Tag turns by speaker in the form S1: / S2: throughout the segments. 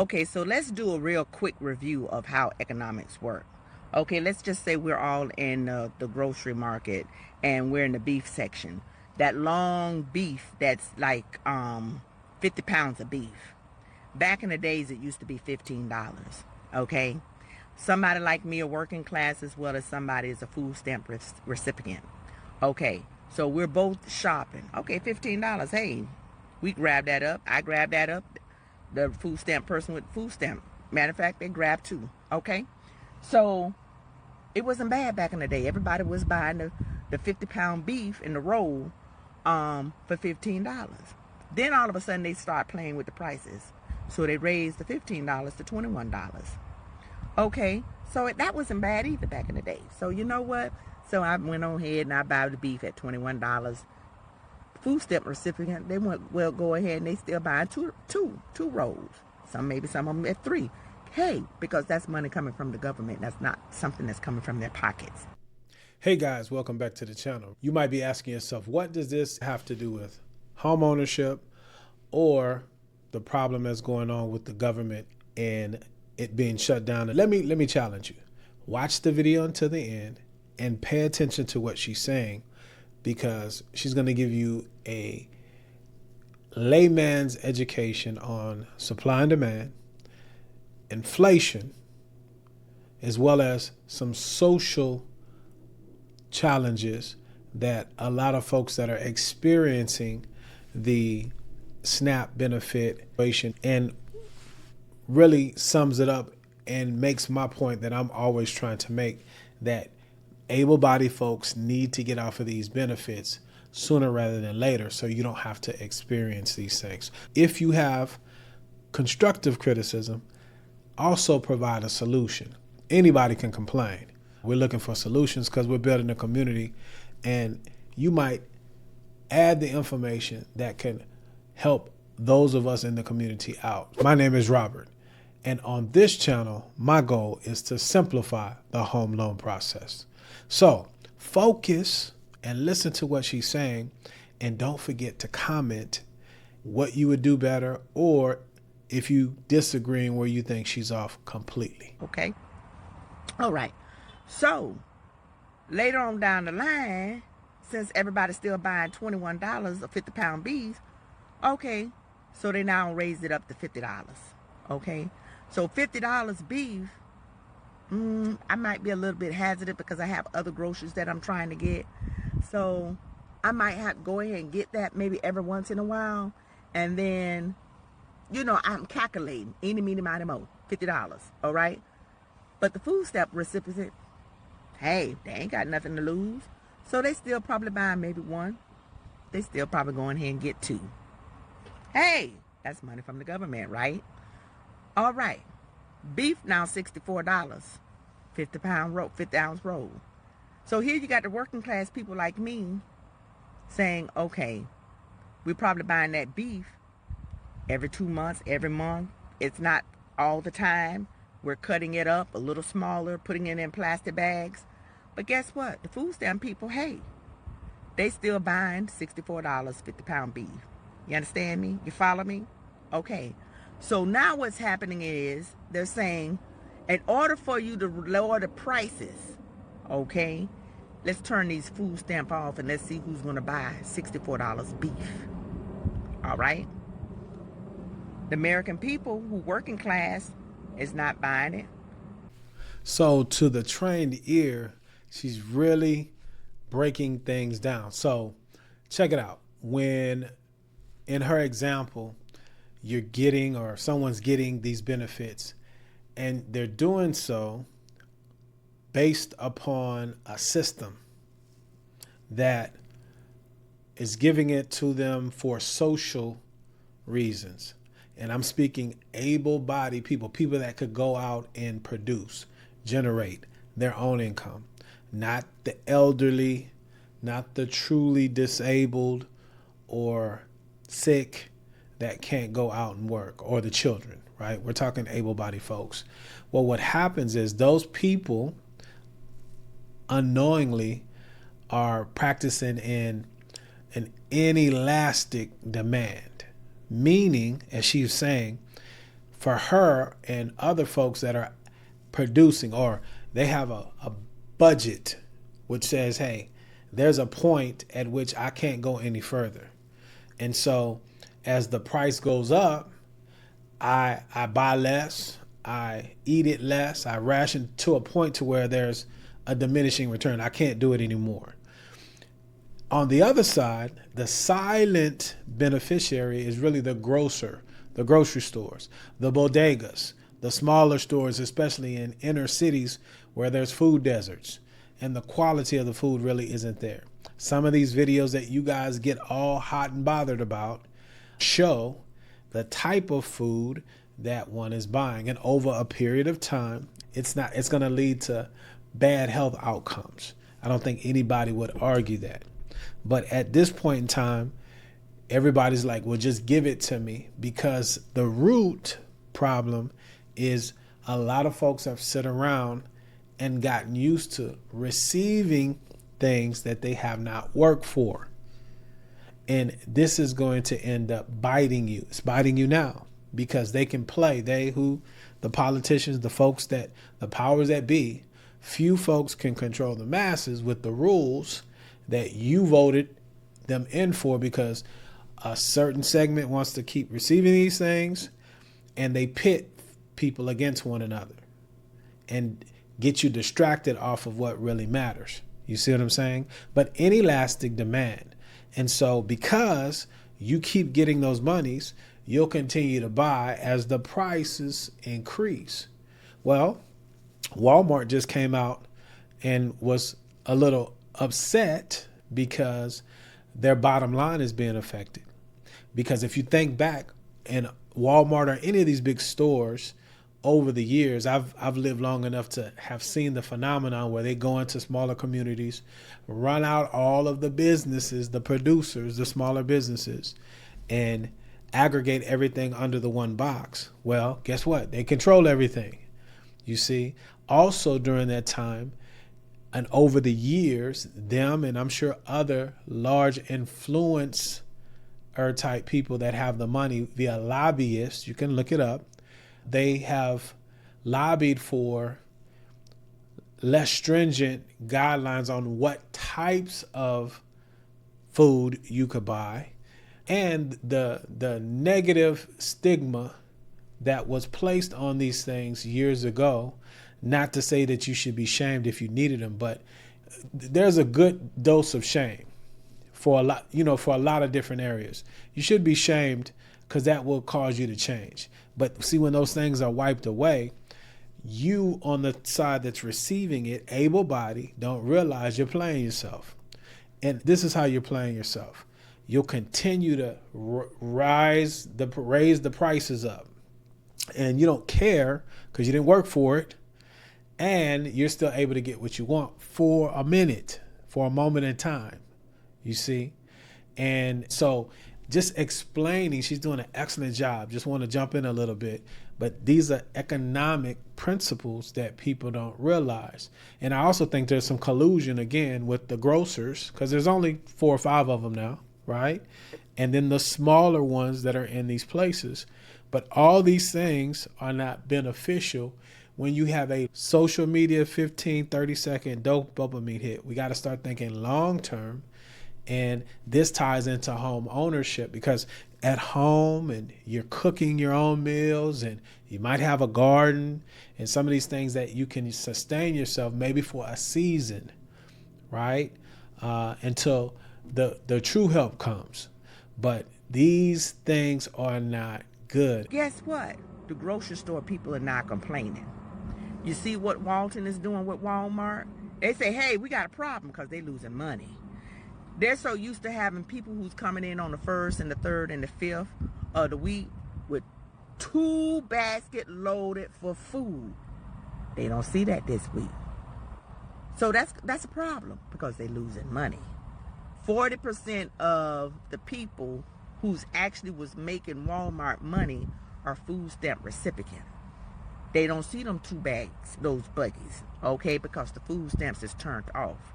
S1: Okay, so let's do a real quick review of how economics work. Okay, let's just say we're all in the grocery market and we're in the beef section. That long beef that's like 50 pounds of beef. Back in the days, it used to be $15. Okay, somebody like me, a working class, as well as somebody is a food stamp recipient. Okay, so we're both shopping. Okay, $15. Hey, we grab that up. I grab that up. The food stamp person with food stamp. Matter of fact, they grabbed two. Okay, so it wasn't bad back in the day. Everybody was buying the 50-pound beef in the roll for $15. Then all of a sudden they start playing with the prices. So they raised the $15 to $21. Okay, so that wasn't bad either back in the day. So you know what? So I went on ahead and I bought the beef at $21. Food stamp recipient, they went, well, go ahead and they still buying two rolls. Maybe some of them at three. Hey, because that's money coming from the government. That's not something that's coming from their pockets.
S2: Hey guys, welcome back to the channel. You might be asking yourself, what does this have to do with home ownership or the problem that's going on with the government and it being shut down? And let me challenge you. Watch the video until the end and pay attention to what she's saying, because she's going to give you a layman's education on supply and demand, inflation, as well as some social challenges that a lot of folks that are experiencing the SNAP benefit, and really sums it up and makes my point that I'm always trying to make, that able-bodied folks need to get off of these benefits sooner rather than later so you don't have to experience these things. If you have constructive criticism, also provide a solution. Anybody can complain. We're looking for solutions because we're building a community, and you might add the information that can help those of us in the community out. My name is Robert, and on this channel, my goal is to simplify the home loan process. So focus and listen to what she's saying, and don't forget to comment what you would do better, or if you disagree and where you think she's off completely.
S1: Okay. All right. So later on down the line, since everybody's still buying $21 a 50-pound beef, okay, so they now raised it up to $50. Okay, so $50 beef, I might be a little bit hesitant because I have other groceries that I'm trying to get. So I might have to go ahead and get that maybe every once in a while. And then, I'm calculating any, meeny, miny, mo, $50. All right. But the food stamp recipient, hey, they ain't got nothing to lose. So they still probably buying maybe one. They still probably going ahead and get two. Hey, that's money from the government, right? All right. Beef now $64, 50-pound roll, 50-ounce roll. So here you got the working class people like me saying, okay, we're probably buying that beef every 2 months, every month. It's not all the time. We're cutting it up a little smaller, putting it in plastic bags. But guess what? The food stamp people, hey, they still buying $64, 50-pound beef. You understand me? You follow me? Okay. So now what's happening is they're saying, in order for you to lower the prices, okay, let's turn these food stamp off and let's see who's going to buy $64 beef. All right? The American people who working class is not buying it.
S2: So to the trained ear, she's really breaking things down. So check it out. When in her example, you're getting, or someone's getting these benefits, and they're doing so based upon a system that is giving it to them for social reasons. And I'm speaking able-bodied people, people that could go out and produce, generate their own income, not the elderly, not the truly disabled or sick that can't go out and work, or the children, right? We're talking able-bodied folks. Well, what happens is those people unknowingly are practicing in an inelastic demand, meaning, as she was saying, for her and other folks that are producing, or they have a budget which says, hey, there's a point at which I can't go any further. And so as the price goes up, I buy less, I eat it less, I ration to a point to where there's a diminishing return. I can't do it anymore. On the other side, the silent beneficiary is really the grocer, the grocery stores, the bodegas, the smaller stores, especially in inner cities where there's food deserts and the quality of the food really isn't there. Some of these videos that you guys get all hot and bothered about show the type of food that one is buying, and over a period of time, it's going to lead to bad health outcomes. I don't think anybody would argue that. But at this point in time, everybody's like, well, just give it to me, because the root problem is a lot of folks have sit around and gotten used to receiving things that they have not worked for. And this is going to end up biting you. It's biting you now because they can play. The politicians, the folks that, the powers that be, few folks can control the masses with the rules that you voted them in for, because a certain segment wants to keep receiving these things, and they pit people against one another and get you distracted off of what really matters. You see what I'm saying? But inelastic demand. And so because you keep getting those monies, you'll continue to buy as the prices increase. Well, Walmart just came out and was a little upset because their bottom line is being affected. Because if you think back, in Walmart or any of these big stores over the years, I've lived long enough to have seen the phenomenon where they go into smaller communities, run out all of the businesses, the producers, the smaller businesses, and aggregate everything under the one box. Well, guess what? They control everything. You see, also during that time and over the years, them and I'm sure other large influencer type people that have the money via lobbyists, you can look it up, they have lobbied for less stringent guidelines on what types of food you could buy, and the negative stigma that was placed on these things years ago. Not to say that you should be shamed if you needed them, but there's a good dose of shame for a lot, for a lot of different areas. You should be shamed because that will cause you to change. But see, when those things are wiped away, you on the side that's receiving it, able-bodied, don't realize you're playing yourself. And this is how you're playing yourself. You'll continue to raise the prices up. And you don't care because you didn't work for it. And you're still able to get what you want for a minute, for a moment in time, you see? And so just explaining, she's doing an excellent job. Just want to jump in a little bit. But these are economic principles that people don't realize. And I also think there's some collusion, again, with the grocers, because there's only 4 or 5 of them now, right? And then the smaller ones that are in these places. But all these things are not beneficial when you have a social media 15, 30-second dopamine hit. We got to start thinking long term. And this ties into home ownership, because at home and you're cooking your own meals and you might have a garden and some of these things that you can sustain yourself maybe for a season, right? Until the true help comes. But these things are not good.
S1: Guess what? The grocery store people are not complaining. You see what Walton is doing with Walmart? They say, hey, we got a problem, because they're losing money. They're so used to having people who's coming in on the 1st and the 3rd and the 5th of the week with 2 baskets loaded for food. They don't see that this week. So that's a problem, because they're losing money. 40% of the people who's actually was making Walmart money are food stamp recipients. They don't see them 2 bags, those buggies, okay, because the food stamps is turned off.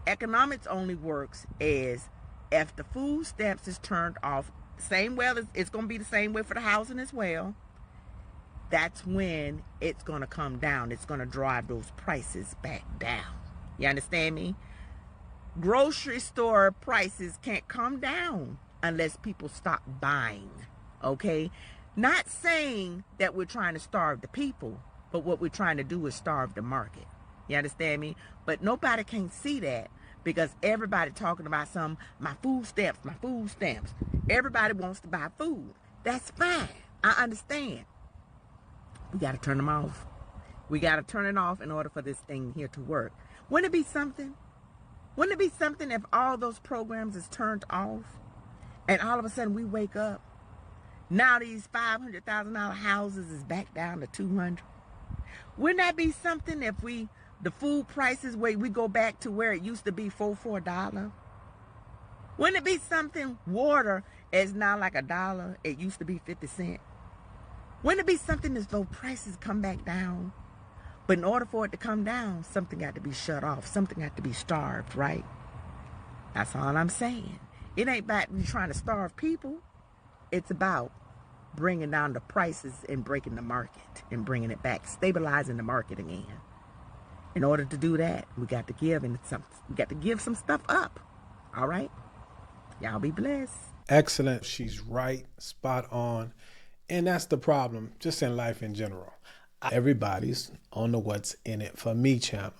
S1: Economics only works as if the food stamps is turned off, same way, it's going to be the same way for the housing as well. that's when it's going to come down. It's going to drive those prices back down. You understand me? Grocery store prices can't come down unless people stop buying, okay? Not saying that we're trying to starve the people, but what we're trying to do is starve the market. You understand me? But nobody can see that because everybody talking about my food stamps, my food stamps. Everybody wants to buy food. That's fine. I understand. We got to turn them off. We got to turn it off in order for this thing here to work. Wouldn't it be something? Wouldn't it be something if all those programs is turned off and all of a sudden we wake up? Now these $500,000 houses is back down to 200. Wouldn't that be something if the food prices, we go back to where it used to be $4? Wouldn't it be something? Water is now like $1. It used to be 50 cents. Wouldn't it be something as though prices come back down? But in order for it to come down, something got to be shut off. Something got to be starved, right? That's all I'm saying. It ain't about you trying to starve people. It's about bringing down the prices and breaking the market and bringing it back, stabilizing the market again. In order to do that, we got to give some stuff up. All right? Y'all be blessed.
S2: Excellent. She's right, spot on. And that's the problem, just in life in general. Everybody's on the What's in It for Me channel,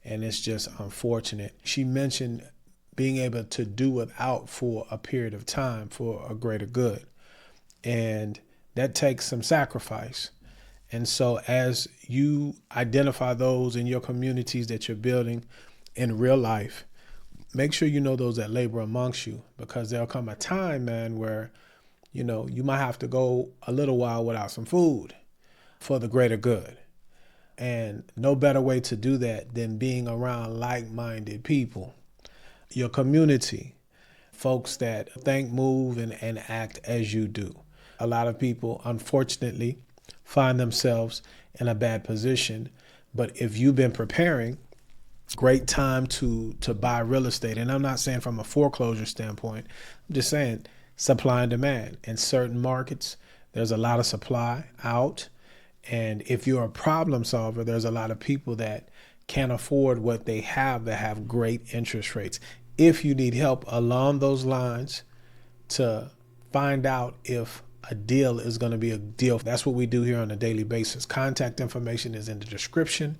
S2: and it's just unfortunate. She mentioned being able to do without for a period of time for a greater good, and that takes some sacrifice. And so as you identify those in your communities that you're building in real life, make sure you know those that labor amongst you, because there'll come a time, man, where you might have to go a little while without some food for the greater good. And no better way to do that than being around like-minded people, your community, folks that think, move, and act as you do. A lot of people, unfortunately, find themselves in a bad position. But if you've been preparing, great time to buy real estate. And I'm not saying from a foreclosure standpoint. I'm just saying supply and demand. In certain markets, there's a lot of supply out. And if you're a problem solver, there's a lot of people that can't afford what they have that have great interest rates. If you need help along those lines to find out if a deal is going to be a deal, that's what we do here on a daily basis. Contact information is in the description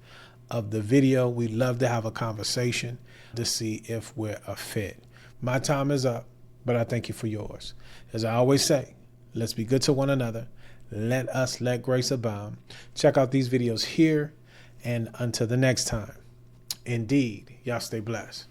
S2: of the video. We'd love to have a conversation to see if we're a fit. My time is up, but I thank you for yours. As I always say, let's be good to one another. Let grace abound. Check out these videos here, and until the next time, indeed, y'all stay blessed.